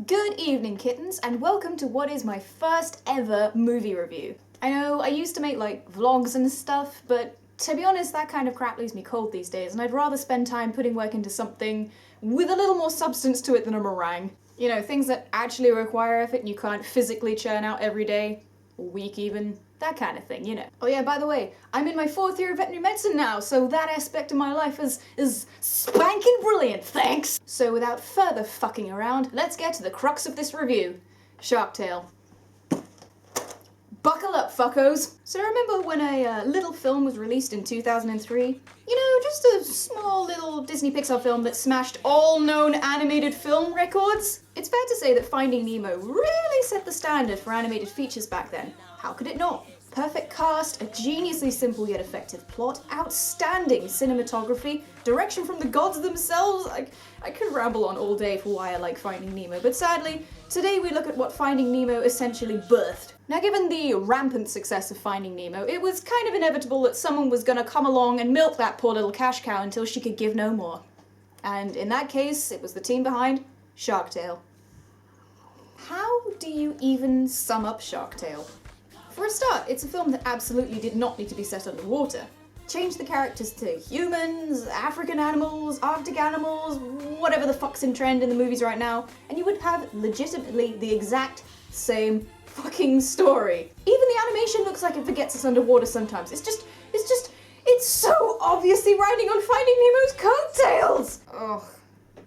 Good evening, kittens, and welcome to what is my first ever movie review. I know I used to make vlogs and stuff, but to be honest, that kind of crap leaves me cold these days, and I'd rather spend time putting work into something with a little more substance to it than a meringue. You know, things that actually require effort and you can't physically churn out every day, or week even, that kind of thing, you know. Oh yeah, by the way, I'm in my 4th year of veterinary medicine now, so that aspect of my life is spanking brilliant, thanks! So without further fucking around, let's get to the crux of this review. Shark Tale. Buckle up, fuckos! So remember when a little film was released in 2003? You know, just a small little Disney Pixar film that smashed all known animated film records? It's fair to say that Finding Nemo really set the standard for animated features back then. How could it not? Perfect cast, a geniusly simple yet effective plot, outstanding cinematography, direction from the gods themselves. I could ramble on all day for why I like Finding Nemo, but sadly, today we look at what Finding Nemo essentially birthed. Now, given the rampant success of Finding Nemo, it was kind of inevitable that someone was gonna come along and milk that poor little cash cow until she could give no more. And in that case, it was the team behind Shark Tale. How do you even sum up Shark Tale? For a start, it's a film that absolutely did not need to be set underwater. Change the characters to humans, African animals, Arctic animals, whatever the fuck's in trend in the movies right now, and you would have legitimately the exact same fucking story. Even the animation looks like it forgets it's underwater sometimes. It's so obviously riding on Finding Nemo's coattails! Ugh.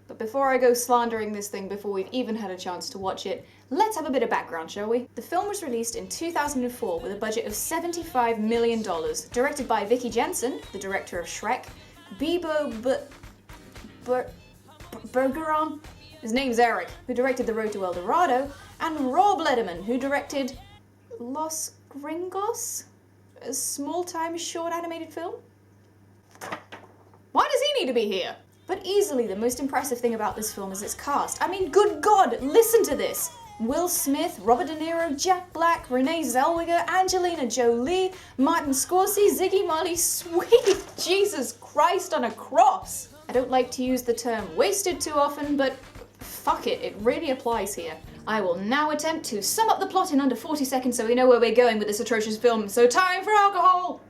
But before I go slandering this thing before we've even had a chance to watch it, let's have a bit of background, shall we? The film was released in 2004 with a budget of $75 million, directed by Vicky Jensen, the director of Shrek, Bebo Bergeron, his name's Eric, who directed The Road to El Dorado, and Rob Lederman, who directed Los Gringos, a small-time short animated film. Why does he need to be here? But easily the most impressive thing about this film is its cast. I mean, good God, listen to this! Will Smith, Robert De Niro, Jack Black, Renee Zellweger, Angelina Jolie, Martin Scorsese, Ziggy Marley, sweet Jesus Christ on a cross! I don't like to use the term wasted too often, but fuck it, it really applies here. I will now attempt to sum up the plot in under 40 seconds so we know where we're going with this atrocious film, so time for alcohol!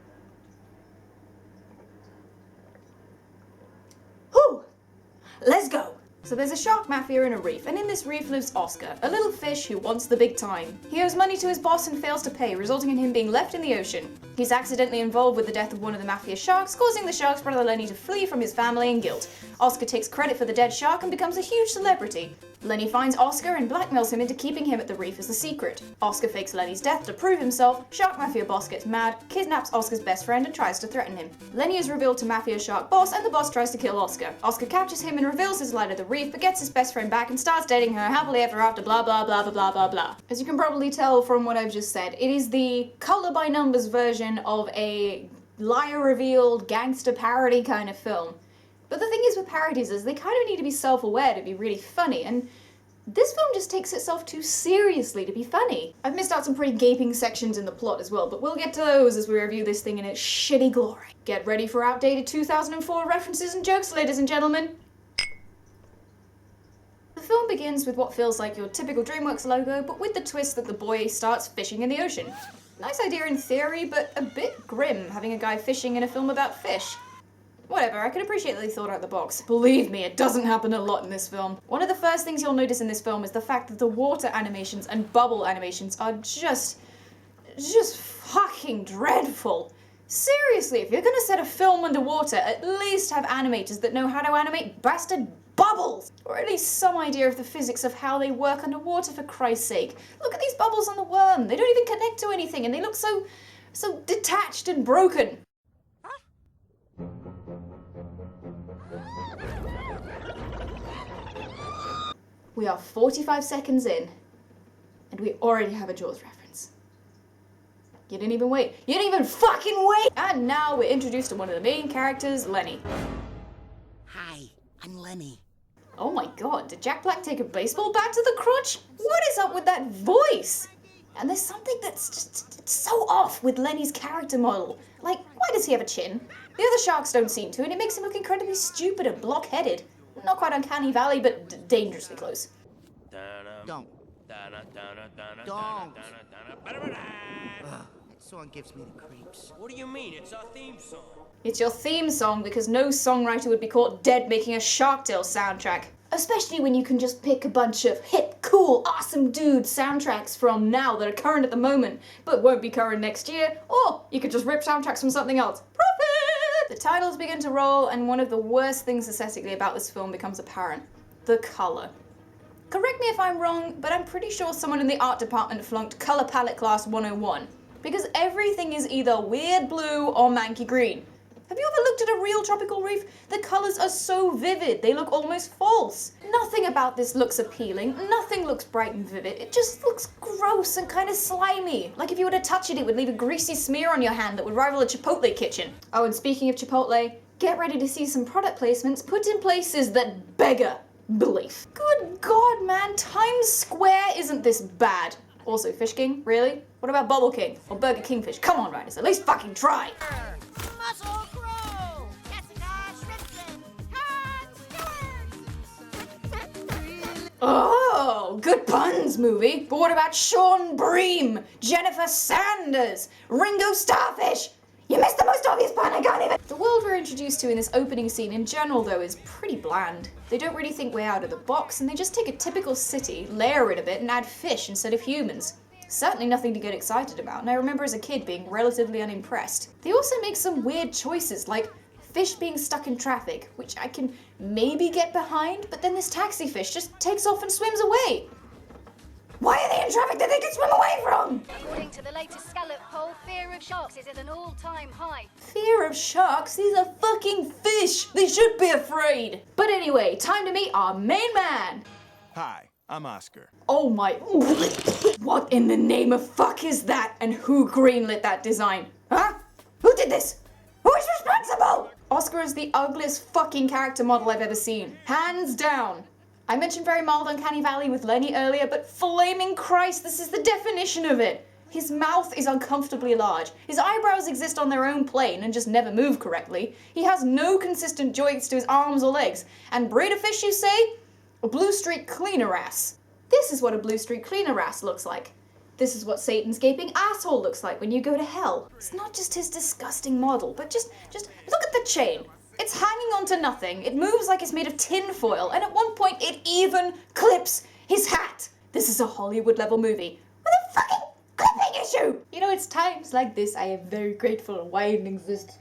Let's go! So there's a shark mafia in a reef, and in this reef lives Oscar, a little fish who wants the big time. He owes money to his boss and fails to pay, resulting in him being left in the ocean. He's accidentally involved with the death of one of the mafia sharks, causing the shark's brother Lenny to flee from his family in guilt. Oscar takes credit for the dead shark and becomes a huge celebrity. Lenny finds Oscar and blackmails him into keeping him at the reef as a secret. Oscar fakes Lenny's death to prove himself, Shark Mafia boss gets mad, kidnaps Oscar's best friend and tries to threaten him. Lenny is revealed to Mafia Shark boss and the boss tries to kill Oscar. Oscar captures him and reveals his lie to the reef but gets his best friend back and starts dating her happily ever after blah blah blah blah blah blah blah. As you can probably tell from what I've just said, it is the color by numbers version of a liar revealed gangster parody kind of film. But the thing is with parodies is they kind of need to be self-aware to be really funny, and this film just takes itself too seriously to be funny. I've missed out some pretty gaping sections in the plot as well, but we'll get to those as we review this thing in its shitty glory. Get ready for outdated 2004 references and jokes, ladies and gentlemen. The film begins with what feels like your typical Dreamworks logo, but with the twist that the boy starts fishing in the ocean. Nice idea in theory, but a bit grim having a guy fishing in a film about fish. Whatever, I can appreciate that they thought out the box. Believe me, it doesn't happen a lot in this film. One of the first things you'll notice in this film is the fact that the water animations and bubble animations are just fucking dreadful. Seriously, if you're gonna set a film underwater, at least have animators that know how to animate bastard bubbles! Or at least some idea of the physics of how they work underwater, for Christ's sake. Look at these bubbles on the worm, they don't even connect to anything and they look so detached and broken. We are 45 seconds in, and we already have a Jaws reference. You didn't even wait. You didn't even fucking wait! And now we're introduced to one of the main characters, Lenny. Hi, I'm Lenny. Oh my God, did Jack Black take a baseball bat to the crotch? What is up with that voice? And there's something that's just so off with Lenny's character model. Like, why does he have a chin? The other sharks don't seem to, and it makes him look incredibly stupid and block-headed. Not quite Uncanny Valley, but dangerously close. Don't. Don't. Ugh, that song gives me the creeps. What do you mean? It's our theme song. It's your theme song because no songwriter would be caught dead making a Shark Tale soundtrack. Especially when you can just pick a bunch of hip, cool, awesome dude soundtracks from now that are current at the moment, but won't be current next year, or you could just rip soundtracks from something else. Profit! The titles begin to roll, and one of the worst things aesthetically about this film becomes apparent. The color. Correct me if I'm wrong, but I'm pretty sure someone in the art department flunked Color Palette Class 101. Because everything is either weird blue or manky green. Have you ever looked at a real tropical reef? The colors are so vivid, they look almost false. Nothing about this looks appealing, nothing looks bright and vivid, it just looks gross and kind of slimy. Like if you were to touch it, it would leave a greasy smear on your hand that would rival a Chipotle kitchen. Oh, and speaking of Chipotle, get ready to see some product placements put in places that beggar belief. Good God, man, Times Square isn't this bad. Also, Fish King, really? What about Bubble King or Burger Kingfish? Come on, writers, at least fucking try. Oh, good puns, movie. But what about Sean Bream, Jennifer Sanders, Ringo Starfish? You missed the most obvious pun, I can't even. The world we're introduced to in this opening scene in general, though, is pretty bland. They don't really think way out of the box, and they just take a typical city, layer it a bit, and add fish instead of humans. Certainly nothing to get excited about, and I remember as a kid being relatively unimpressed. They also make some weird choices, like fish being stuck in traffic, which I can maybe get behind, but then this taxi fish just takes off and swims away. Why are they in traffic that they can swim away from? According to the latest scallop poll, fear of sharks is at an all-time high. Fear of sharks? These are fucking fish! They should be afraid! But anyway, time to meet our main man! Hi, I'm Oscar. Oh my... What in the name of fuck is that? And who greenlit that design? Huh? Who did this? Who is responsible? Oscar is the ugliest fucking character model I've ever seen. Hands down. I mentioned very mild Uncanny Valley with Lenny earlier, but flaming Christ, this is the definition of it. His mouth is uncomfortably large. His eyebrows exist on their own plane and just never move correctly. He has no consistent joints to his arms or legs. And breed of fish, you say? A Blue Streak Cleaner ass. This is what a Blue Streak Cleaner ass looks like. This is what Satan's gaping asshole looks like when you go to hell. It's not just his disgusting model, but just look at the chain. It's hanging onto nothing, it moves like it's made of tin foil, and at one point it even clips his hat. This is a Hollywood-level movie with a fucking clipping issue! You know, it's times like this I am very grateful why I didn't exist.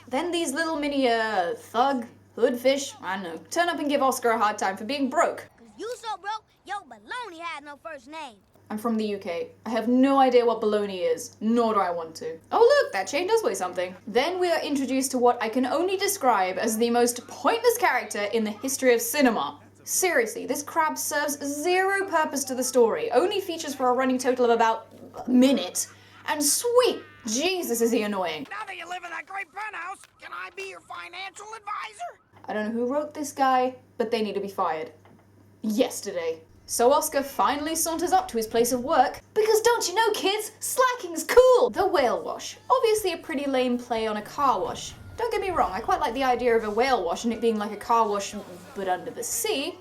Then these little mini, thug, hood fish, I don't know, turn up and give Oscar a hard time for being broke. You so broke, yo baloney had no first name. I'm from the UK. I have no idea what baloney is, nor do I want to. Oh look, that chain does weigh something. Then we are introduced to what I can only describe as the most pointless character in the history of cinema. Seriously, this crab serves zero purpose to the story, only features for a running total of about a minute. And sweet Jesus is he annoying. Now that you live in that great penthouse, can I be your financial advisor? I don't know who wrote this guy, but they need to be fired. Yesterday. So Oscar finally saunters up to his place of work, because don't you know, kids, slacking's cool! The whale wash. Obviously a pretty lame play on a car wash. Don't get me wrong, I quite like the idea of a whale wash and it being like a car wash, but under the sea.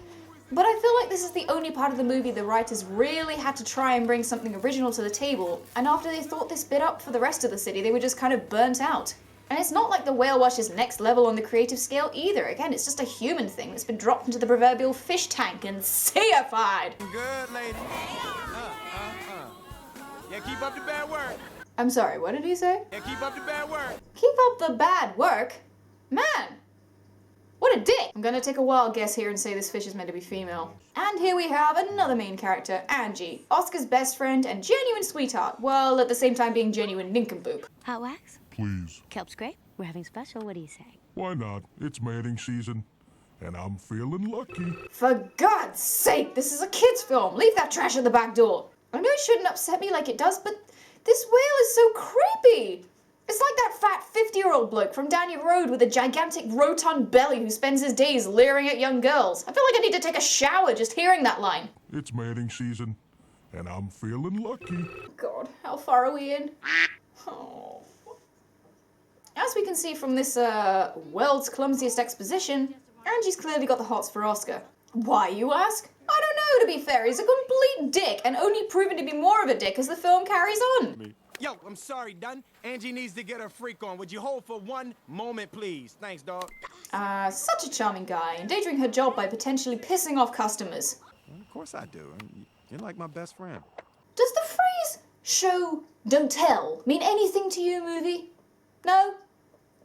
But I feel like this is the only part of the movie the writers really had to try and bring something original to the table, and after they thought this bit up for the rest of the city, they were just kind of burnt out. And it's not like the whale wash is next level on the creative scale either. Again, it's just a human thing that's been dropped into the proverbial fish tank and seified. Good, lady. Yeah, keep up the bad work. I'm sorry, what did he say? Yeah, keep up the bad work. Keep up the bad work? Man! What a dick! I'm gonna take a wild guess here and say this fish is meant to be female. And here we have another main character, Angie. Oscar's best friend and genuine sweetheart, while at the same time being genuine nincompoop. Hot wax? Please. Kelp's great. We're having special. What do you say? Why not? It's mating season, and I'm feeling lucky. For God's sake, this is a kid's film. Leave that trash at the back door. I know it shouldn't upset me like it does, but this whale is so creepy. It's like that fat 50-year-old bloke from down your road with a gigantic rotund belly who spends his days leering at young girls. I feel like I need to take a shower just hearing that line. It's mating season, and I'm feeling lucky. God, how far are we in? Oh. As we can see from this, world's clumsiest exposition, Angie's clearly got the hots for Oscar. Why, you ask? I don't there. He's a complete dick, and only proven to be more of a dick as the film carries on. Yo, I'm sorry, Dunn. Angie needs to get her freak on. Would you hold for one moment, please? Thanks, dog. Such a charming guy, endangering her job by potentially pissing off customers. Well, of course I do. You're like my best friend. Does the phrase show, don't tell mean anything to you, movie? No?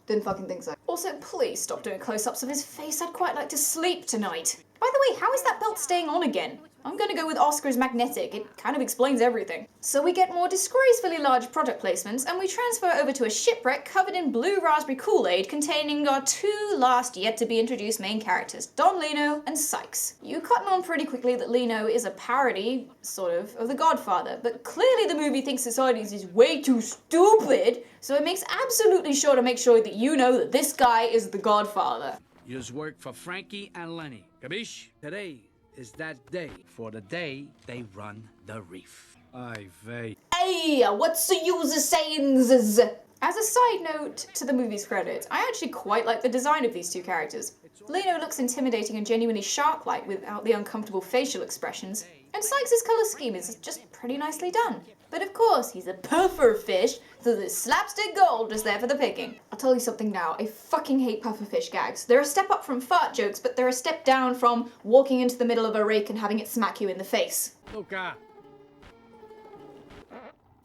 Didn't fucking think so. Also, please stop doing close-ups of his face. I'd quite like to sleep tonight. By the way, how is that belt staying on again? I'm gonna go with Oscar's magnetic. It kind of explains everything. So we get more disgracefully large product placements, and we transfer over to a shipwreck covered in blue raspberry Kool-Aid containing our two last yet-to-be-introduced main characters, Don Lino and Sykes. You cotton on pretty quickly that Lino is a parody, sort of The Godfather, but clearly the movie thinks this audience is way too stupid, so it makes absolutely sure to make sure that you know that this guy is The Godfather. You just work for Frankie and Lenny. Capiche? Today is that day. For the day they run the reef. Aye vey. Hey, what's the user sayings? As a side note to the movie's credits, I actually quite like the design of these two characters. Lino looks intimidating and genuinely shark-like without the uncomfortable facial expressions, and Sykes' colour scheme is just pretty nicely done. But of course, he's a puffer fish, so the slapstick gold is there for the picking. I'll tell you something now, I fucking hate puffer fish gags. They're a step up from fart jokes, but they're a step down from walking into the middle of a rake and having it smack you in the face. Luca.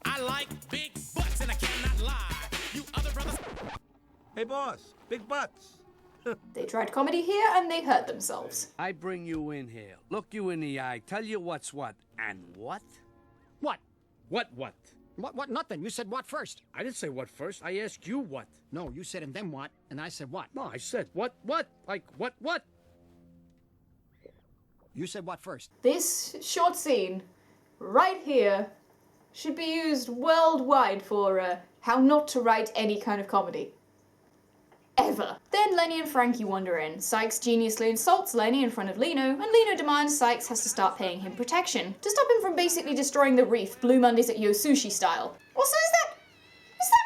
I like big butts and I cannot lie. You other brothers. Hey, boss. Big butts. They tried comedy here and they hurt themselves. I bring you in here, look you in the eye, tell you what's what, and what? What? What? What? Nothing. You said what first? I didn't say what first, I asked you what. No, you said and then what, and I said what? No, I said what? Like what? You said what first? This short scene, right here, should be used worldwide for how not to write any kind of comedy. Ever. Then Lenny and Frankie wander in. Sykes geniusly insults Lenny in front of Lino, and Lino demands Sykes has to start paying him protection to stop him from basically destroying the reef Blue Mondays at Yo Sushi style. Also, is that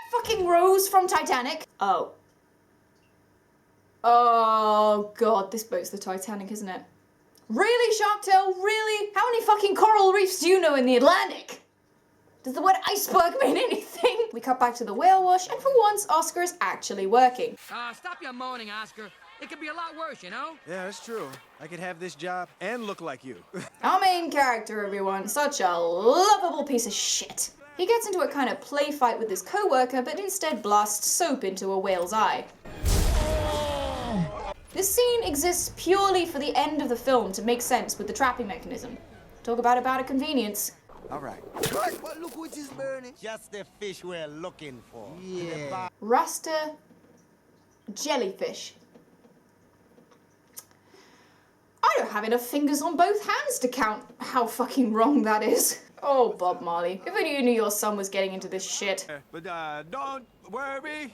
fucking Rose from Titanic? Oh. Oh god, this boat's the Titanic, isn't it? Really, Shark Tale? Really? How many fucking coral reefs do you know in the Atlantic? Does the word iceberg mean anything? We cut back to the whale wash, and for once, Oscar is actually working. Stop your moaning, Oscar. It could be a lot worse, you know? Yeah, that's true. I could have this job and look like you. Our main character, everyone, such a lovable piece of shit. He gets into a kind of play fight with his co-worker, but instead blasts soap into a whale's eye. This scene exists purely for the end of the film to make sense with the trapping mechanism. Talk about a convenience. All right. But look what is burning. Just the fish we're looking for. Yeah. Rasta jellyfish. I don't have enough fingers on both hands to count how fucking wrong that is. Oh, Bob Marley. If only you knew your son was getting into this shit. But don't worry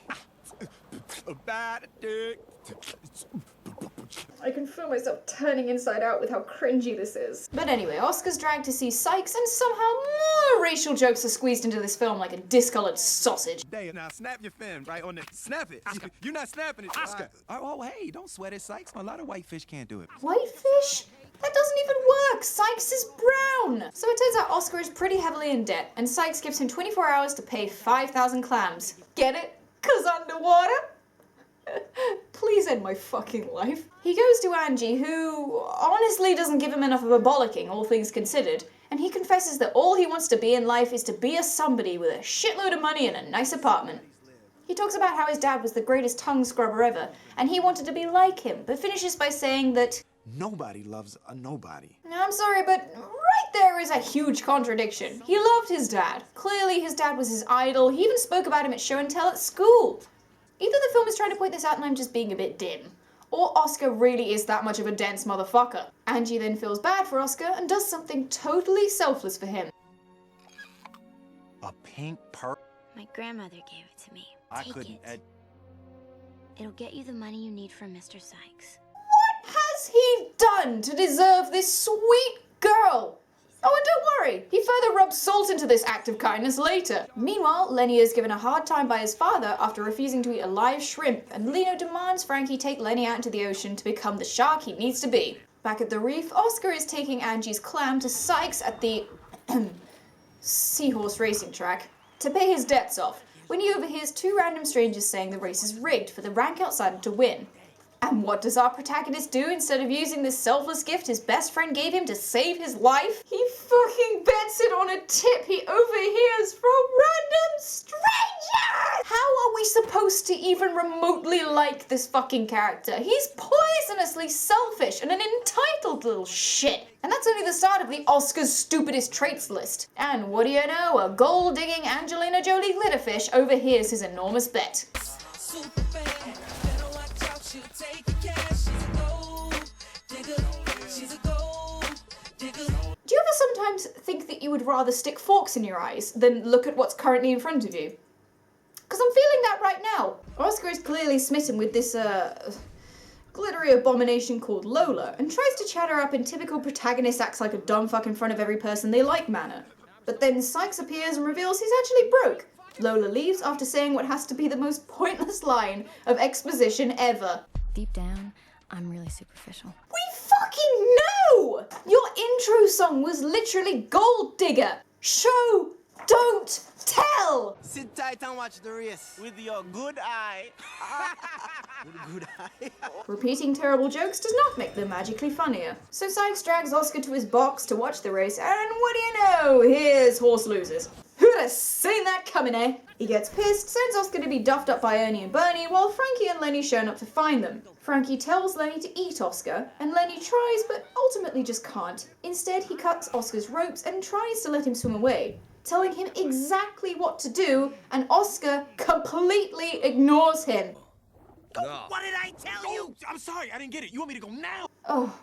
about it. I can feel myself turning inside out with how cringy this is. But anyway, Oscar's dragged to see Sykes, and somehow more racial jokes are squeezed into this film like a discolored sausage. Hey, now snap your fin right on it. Snap it. Oscar. You're not snapping it. Oscar. Oh, hey, don't sweat it, Sykes. A lot of white fish can't do it. Whitefish? That doesn't even work! Sykes is brown! So it turns out Oscar is pretty heavily in debt, and Sykes gives him 24 hours to pay 5,000 clams. Get it? 'Cause underwater? Please end my fucking life. He goes to Angie, who honestly doesn't give him enough of a bollocking, all things considered, and he confesses that all he wants to be in life is to be a somebody with a shitload of money and a nice apartment. He talks about how his dad was the greatest tongue scrubber ever, and he wanted to be like him, but finishes by saying that Nobody loves a nobody. now, I'm sorry, but right there is a huge contradiction. He loved his dad. Clearly his dad was his idol. He even spoke about him at show and tell at school. Either the film is trying to point this out and I'm just being a bit dim, or Oscar really is that much of a dense motherfucker. Angie then feels bad for Oscar and does something totally selfless for him. A pink pearl? My grandmother gave it to me. I Take couldn't. it. It'll get you the money you need from Mr. Sykes. What has he done to deserve this sweet girl? Oh, and don't worry, he further rubs salt into this act of kindness later. Meanwhile, Lenny is given a hard time by his father after refusing to eat a live shrimp, and Lino demands Frankie take Lenny out into the ocean to become the shark he needs to be. Back at the reef, Oscar is taking Angie's clam to Sykes at the seahorse racing track to pay his debts off, when he overhears two random strangers saying the race is rigged for the rank outsider to win. And what does our protagonist do instead of using this selfless gift his best friend gave him to save his life? He fucking bets it on a tip he overhears from random strangers! How are we supposed to even remotely like this fucking character? He's poisonously selfish and an entitled little shit. And that's only the start of the Oscar's stupidest traits list. And what do you know, a gold-digging Angelina Jolie glitterfish overhears his enormous bet. Do you ever sometimes think that you would rather stick forks in your eyes than look at what's currently in front of you? Because I'm feeling that right now. Oscar is clearly smitten with this, glittery abomination called Lola, and tries to chat her up in typical protagonist acts like a dumb fuck in front of every person they like manner. But then Sykes appears and reveals he's actually broke. Lola leaves after saying what has to be the most pointless line of exposition ever. Deep down, I'm really superficial. We fucking know! Your intro song was literally Gold Digger. Show, don't tell! Sit tight and watch the race with your good eye. With a good eye. Repeating terrible jokes does not make them magically funnier. So Sykes drags Oscar to his box to watch the race, and what do you know? His horse loses. Who'd have seen that coming, eh? He gets pissed, sends Oscar to be duffed up by Ernie and Bernie, while Frankie and Lenny shown up to find them. Frankie tells Lenny to eat Oscar, and Lenny tries but ultimately just can't. Instead, he cuts Oscar's ropes and tries to let him swim away, telling him exactly what to do, and Oscar completely ignores him. What did I tell you? I'm sorry, I didn't get it. You want me to go now? Oh,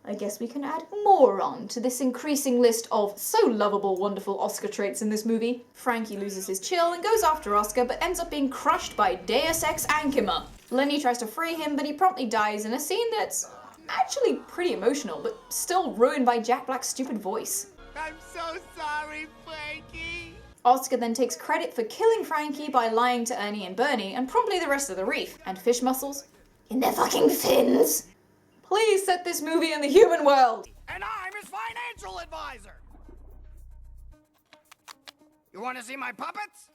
I guess we can add more on to this increasing list of so lovable, wonderful Oscar traits in this movie. Frankie loses his chill and goes after Oscar, but ends up being crushed by Deus Ex Machina. Lenny tries to free him, but he promptly dies in a scene that's actually pretty emotional, but still ruined by Jack Black's stupid voice. I'm so sorry, Frankie. Oscar then takes credit for killing Frankie by lying to Ernie and Bernie, and promptly the rest of the reef. And fish mussels? In their fucking fins! Please set this movie in the human world! And I'm his financial advisor. You want to see my puppets?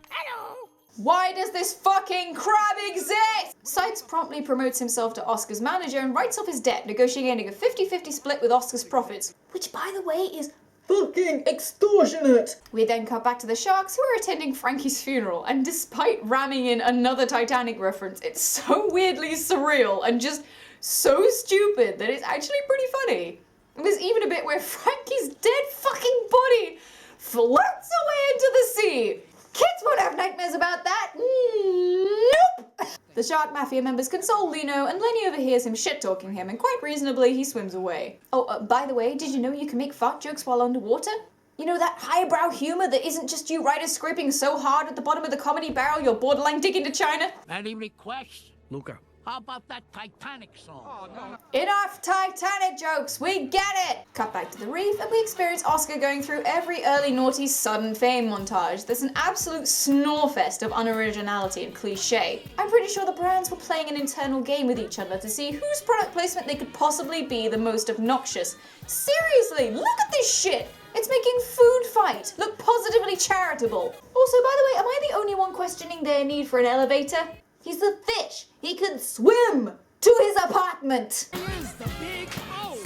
Hello. Why does this fucking crab exist? Sykes promptly promotes himself to Oscar's manager and writes off his debt, negotiating a 50-50 split with Oscar's profits. Which, by the way, is fucking extortionate. We then cut back to the Sharks, who are attending Frankie's funeral, and despite ramming in another Titanic reference, it's so weirdly surreal and just so stupid that it's actually pretty funny. There's even a bit where Frankie's dead fucking body floats away into the sea. Kids won't have nightmares about that. Nope. The Shark Mafia members console Lino, and Lenny overhears him shit-talking him, and quite reasonably, he swims away. Oh, by the way, did you know you can make fart jokes while underwater? You know, that highbrow humor that isn't just you writers scraping so hard at the bottom of the comedy barrel you're borderline digging to China? Any requests? Luca, how about that Titanic song? Oh, no. Enough Titanic jokes, we get it! Cut back to the reef, and we experience Oscar going through every early naughty's sudden fame montage that's an absolute snorefest of unoriginality and cliche. I'm pretty sure the brands were playing an internal game with each other to see whose product placement they could possibly be the most obnoxious. Seriously, look at this shit! It's making Food Fight look positively charitable. Also, by the way, am I the only one questioning their need for an elevator? He's a fish. He can swim to his apartment. Here's the big O.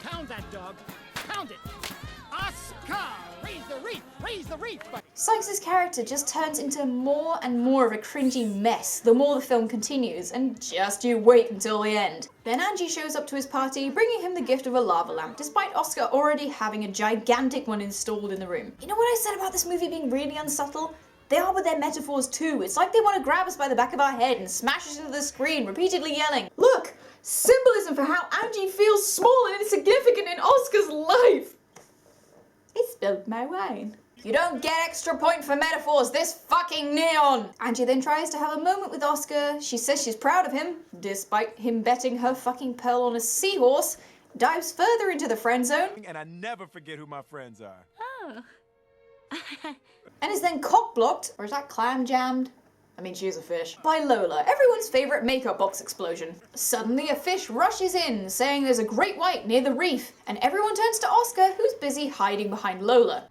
Pound that dog. Pound it. Oscar! Raise the reef! Raise the reef! Sykes' character just turns into more and more of a cringy mess the more the film continues, and just you wait until the end. Then Angie shows up to his party, bringing him the gift of a lava lamp, despite Oscar already having a gigantic one installed in the room. You know what I said about this movie being really unsubtle? They are with their metaphors too. It's like they want to grab us by the back of our head and smash us into the screen, repeatedly yelling, "Look! Symbolism for how Angie feels small and insignificant in Oscar's life!" It spilled my wine. You don't get extra point for metaphors this fucking neon! Angie then tries to have a moment with Oscar. She says she's proud of him, despite him betting her fucking pearl on a seahorse, dives further into the friend zone, And I never forget who my friends are. Oh. and is then cock-blocked, or is that clam jammed? I mean, she is a fish. By Lola, everyone's favorite makeup box explosion. Suddenly a fish rushes in, saying there's a great white near the reef, and everyone turns to Oscar, who's busy hiding behind Lola.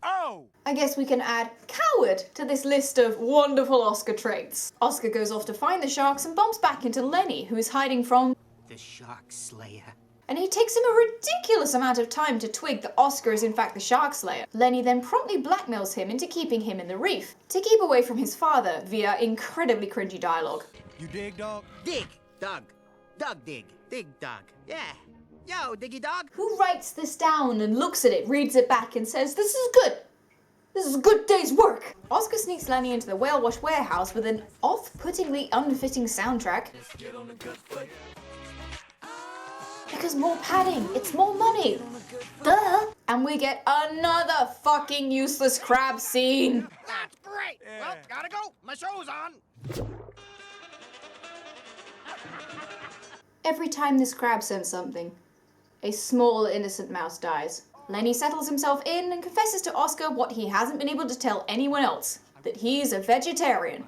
Oh! I guess we can add coward to this list of wonderful Oscar traits. Oscar goes off to find the sharks and bumps back into Lenny, who is hiding from The Shark Slayer. and it takes him a ridiculous amount of time to twig that Oscar is in fact the Shark Slayer. Lenny then promptly blackmails him into keeping him in the reef, to keep away from his father via incredibly cringy dialogue. You dig, dog? Dig, dog. Dog dig. Dig, dog. Yeah. Yo, diggy dog. Who writes this down and looks at it, reads it back and says, "This is good. This is a good day's work." Oscar sneaks Lenny into the whale wash warehouse with an off-puttingly unfitting soundtrack. Because more padding, it's more money. Duh. And we get another fucking useless crab scene. That's great. Well, gotta go. My show's on. Every time this crab sends something, a small innocent mouse dies. Lenny settles himself in and confesses to Oscar what he hasn't been able to tell anyone else, that he's a vegetarian.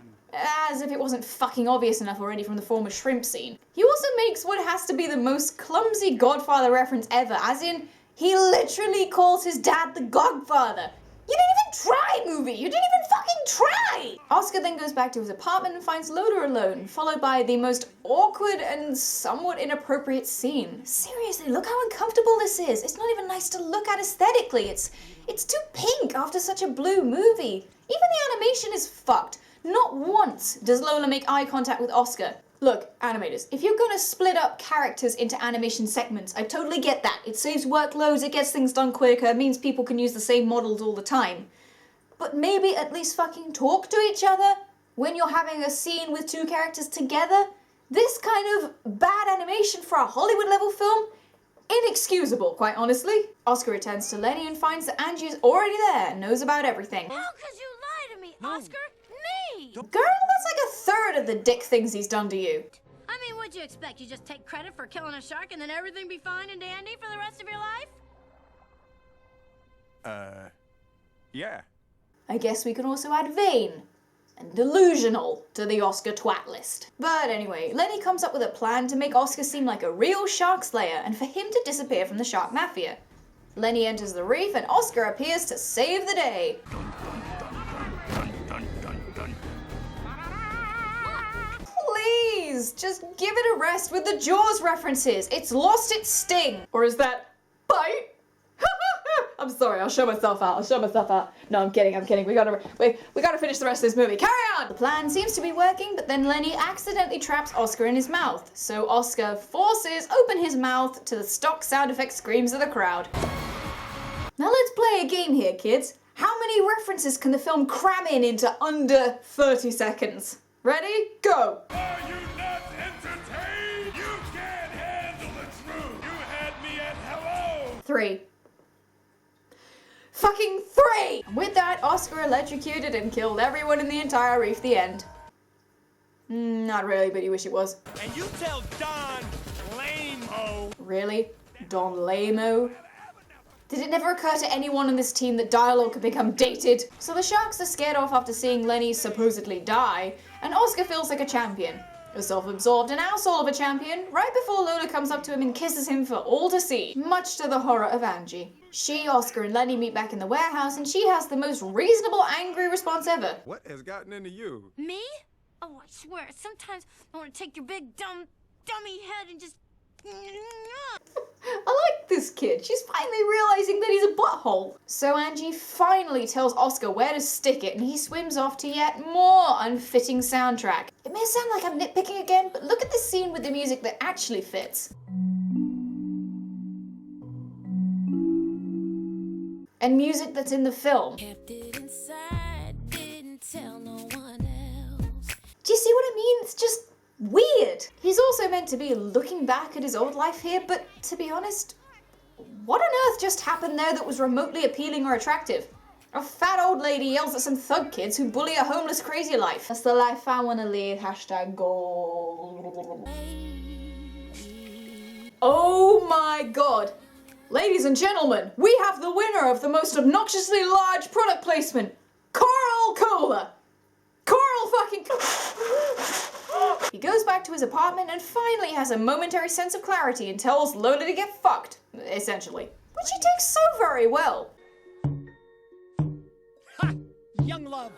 As if it wasn't fucking obvious enough already from the former shrimp scene. He also makes what has to be the most clumsy Godfather reference ever, as in, he literally calls his dad the Godfather. You didn't even try, movie! You didn't even fucking try! Oscar then goes back to his apartment and finds Lola alone, followed by the most awkward and somewhat inappropriate scene. Seriously, look how uncomfortable this is. It's not even nice to look at aesthetically. It's too pink after such a blue movie. Even the animation is fucked. Not once does Lola make eye contact with Oscar. Look, animators, if you're gonna split up characters into animation segments, I totally get that. It saves workloads, it gets things done quicker, it means people can use the same models all the time. But maybe at least fucking talk to each other when you're having a scene with two characters together? This kind of bad animation for a Hollywood level film? Inexcusable, quite honestly. Oscar returns to Lenny and finds that Angie is already there and knows about everything. How could you lie to me, Oscar? Me! Girl, that's like a third of the dick things he's done to you. I mean, what'd you expect? You just take credit for killing a shark and then everything be fine and dandy for the rest of your life? Yeah. I guess we can also add vain and delusional to the Oscar twat list. But anyway, Lenny comes up with a plan to make Oscar seem like a real shark slayer and for him to disappear from the shark mafia. Lenny enters the reef and Oscar appears to save the day. Please, just give it a rest with the Jaws references. It's lost its sting. Or is that bite? I'm sorry, I'll show myself out. No, I'm kidding. We gotta finish the rest of this movie. Carry on! The plan seems to be working, but then Lenny accidentally traps Oscar in his mouth. So Oscar forces open his mouth to the stock sound effect screams of the crowd. Now let's play a game here, kids. How many references can the film cram in into under 30 seconds? Ready? Go! Are you not entertained? You can't handle the truth. You had me at hello. 3. Fucking 3! With that, Oscar electrocuted and killed everyone in the entire reef. The end. Not really, but you wish it was. And you tell Don Lame-o. Really? Don Lamo? Did it never occur to anyone on this team that dialogue could become dated? So the sharks are scared off after seeing Lenny supposedly die, and Oscar feels like a champion. A self-absorbed and asshole of a champion, right before Lola comes up to him and kisses him for all to see, much to the horror of Angie. She, Oscar, and Lenny meet back in the warehouse, and she has the most reasonable, angry response ever. What has gotten into you? Me? Oh, I swear, sometimes I want to take your big, dummy head and just... I like this kid. She's finally realizing that he's a butthole. So Angie finally tells Oscar where to stick it, and he swims off to yet more unfitting soundtrack. It may sound like I'm nitpicking again, but look at this scene with the music that actually fits. And music that's in the film. Kept it inside, didn't tell no one else. Do you see what I mean? It's just weird. He's also meant to be looking back at his old life here, but to be honest, what on earth just happened there that was remotely appealing or attractive? A fat old lady yells at some thug kids who bully a homeless crazy life. That's the life I want to live. #goal. Oh my god. Ladies and gentlemen, we have the winner of the most obnoxiously large product placement, Coral Cola. Coral fucking Cola. He goes back to his apartment and finally has a momentary sense of clarity and tells Lola to get fucked, essentially. Which he takes so very well. Ha! Young love.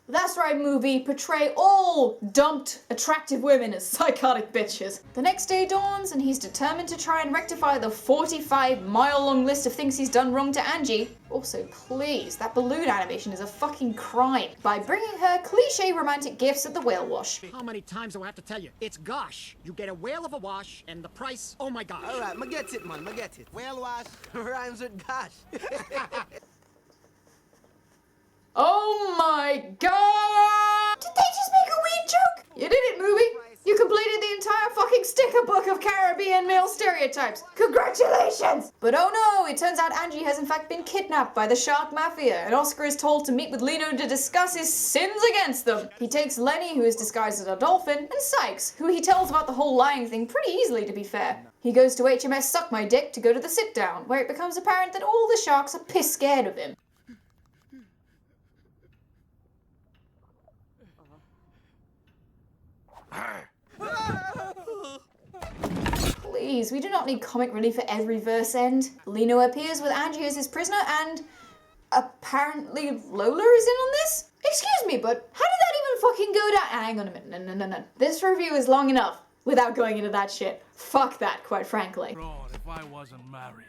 That's right, movie. Portray all dumped, attractive women as psychotic bitches. The next day dawns and he's determined to try and rectify the 45-mile-long list of things he's done wrong to Angie. Also, please, that balloon animation is a fucking crime. By bringing her cliche romantic gifts at the whale wash. How many times do I have to tell you? It's gosh. You get a whale of a wash, and the price, oh my gosh. All right, ma get it, man, ma get it. Whale wash rhymes with gosh. Oh my god! Did they just make a weed joke? You did it, movie! You completed the entire fucking sticker book of Caribbean male stereotypes! Congratulations! But oh no, it turns out Angie has in fact been kidnapped by the shark mafia, and Oscar is told to meet with Lino to discuss his sins against them. He takes Lenny, who is disguised as a dolphin, and Sykes, who he tells about the whole lying thing pretty easily, to be fair. He goes to HMS Suck My Dick to go to the sit-down, where it becomes apparent that all the sharks are piss scared of him. Please, we do not need comic relief for every verse end. Lino appears with Angie as his prisoner and apparently Lola is in on this? Excuse me, but how did that even fucking go down? Hang on a minute, no. This review is long enough without going into that shit. Fuck that, quite frankly. Lord, if I wasn't married.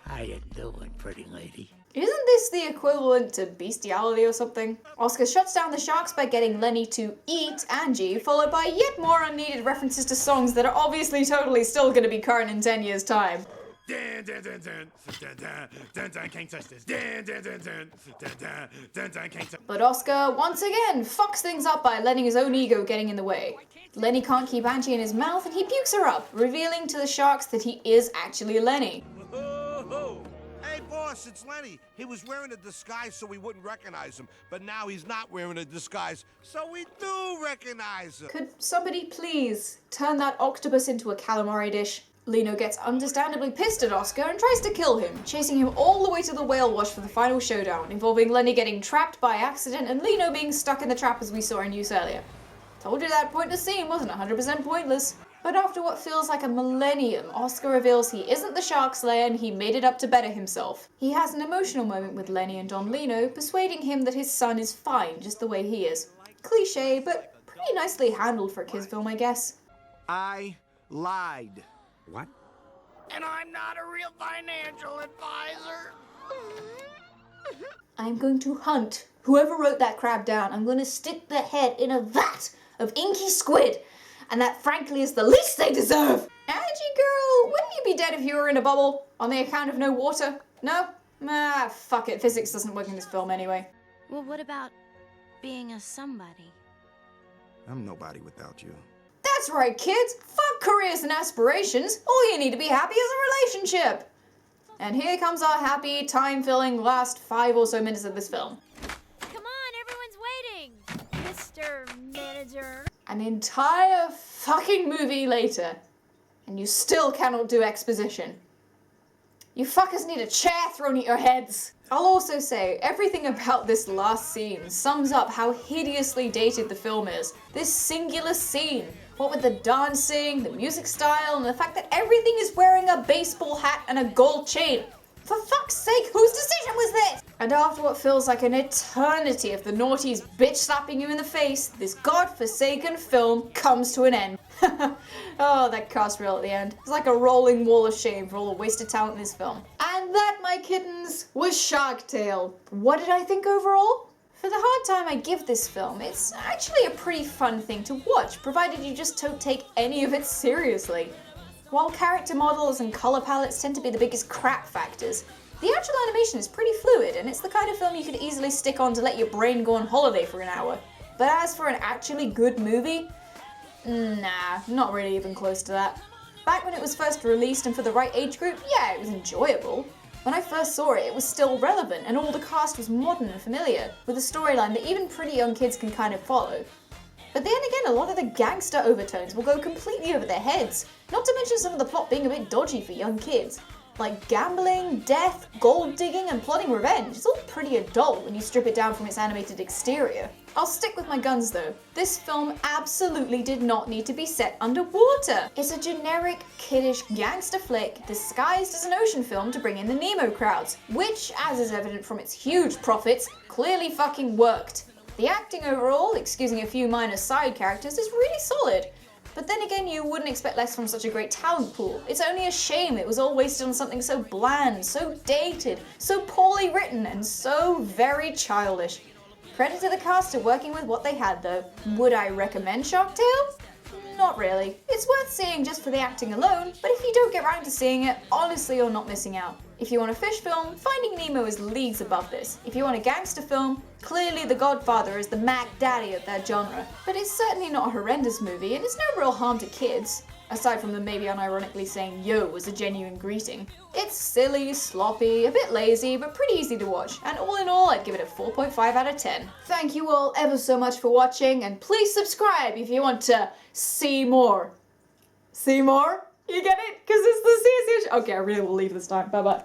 How you doing, pretty lady? Isn't this the equivalent to bestiality or something? Oscar shuts down the sharks by getting Lenny to eat Angie, followed by yet more unneeded references to songs that are obviously totally still gonna be current in 10 years' time. Dun, dun, dun, dun, dun, dun, dun, dun, can't touch this. Dun, dun, dun, dun, dun, dun, dun, dun, can't touch. But Oscar, once again, fucks things up by letting his own ego getting in the way. Lenny can't keep Angie in his mouth and he pukes her up, revealing to the sharks that he is actually Lenny. Hey, boss, it's Lenny. He was wearing a disguise so we wouldn't recognize him, but now he's not wearing a disguise, so we do recognize him. Could somebody please turn that octopus into a calamari dish? Lino gets understandably pissed at Oscar and tries to kill him, chasing him all the way to the whale wash for the final showdown, involving Lenny getting trapped by accident and Lino being stuck in the trap as we saw in use earlier. Told you that pointless scene wasn't 100% pointless. But after what feels like a millennium, Oscar reveals he isn't the shark slayer and he made it up to better himself. He has an emotional moment with Lenny and Don Lino, persuading him that his son is fine just the way he is. Cliché, but pretty nicely handled for a kids film, I guess. I lied. What? And I'm not a real financial advisor. I'm going to hunt whoever wrote that crap down. I'm going to stick their head in a vat of inky squid. And that, frankly, is the least they deserve! Angie girl, wouldn't you be dead if you were in a bubble? On the account of no water? No? Ah, fuck it. Physics doesn't work in this film anyway. Well, what about being a somebody? I'm nobody without you. That's right, kids! Fuck careers and aspirations! All you need to be happy is a relationship! And here comes our happy, time-filling last 5 or so minutes of this film. Come on, everyone's waiting, Mr. Manager. An entire fucking movie later, and you still cannot do exposition. You fuckers need a chair thrown at your heads. I'll also say, everything about this last scene sums up how hideously dated the film is. This singular scene, what with the dancing, the music style, and the fact that everything is wearing a baseball hat and a gold chain. For fuck's sake, whose decision was this? And after what feels like an eternity of the naughties bitch-slapping you in the face, this godforsaken film comes to an end. Oh, that cast reel at the end. It's like a rolling wall of shame for all the wasted talent in this film. And that, my kittens, was Shark Tale. What did I think overall? For the hard time I give this film, it's actually a pretty fun thing to watch, provided you just don't take any of it seriously. While character models and colour palettes tend to be the biggest crap factors, the actual animation is pretty fluid, and it's the kind of film you could easily stick on to let your brain go on holiday for an hour. But as for an actually good movie, nah, not really even close to that. Back when it was first released and for the right age group, yeah, it was enjoyable. When I first saw it, it was still relevant, and all the cast was modern and familiar, with a storyline that even pretty young kids can kind of follow. But then again, a lot of the gangster overtones will go completely over their heads, not to mention some of the plot being a bit dodgy for young kids. Like gambling, death, gold digging, and plotting revenge. It's all pretty adult when you strip it down from its animated exterior. I'll stick with my guns though. This film absolutely did not need to be set underwater. It's a generic, kiddish gangster flick disguised as an ocean film to bring in the Nemo crowds, which, as is evident from its huge profits, clearly fucking worked. The acting overall, excusing a few minor side characters, is really solid. But then again, you wouldn't expect less from such a great talent pool. It's only a shame it was all wasted on something so bland, so dated, so poorly written, and so very childish. Credit to the cast for working with what they had though. Would I recommend Shark Tale? Not really. It's worth seeing just for the acting alone, but if you don't get around to seeing it, honestly you're not missing out. If you want a fish film, Finding Nemo is leagues above this. If you want a gangster film, clearly The Godfather is the Mac Daddy of that genre. But it's certainly not a horrendous movie, and it's no real harm to kids, aside from them maybe unironically saying yo as a genuine greeting. It's silly, sloppy, a bit lazy, but pretty easy to watch, and all in all I'd give it a 4.5 out of 10. Thank you all ever so much for watching, and please subscribe if you want to see more. See more? You get it? Because it's the CSH. Okay, I really will leave this time. Bye bye.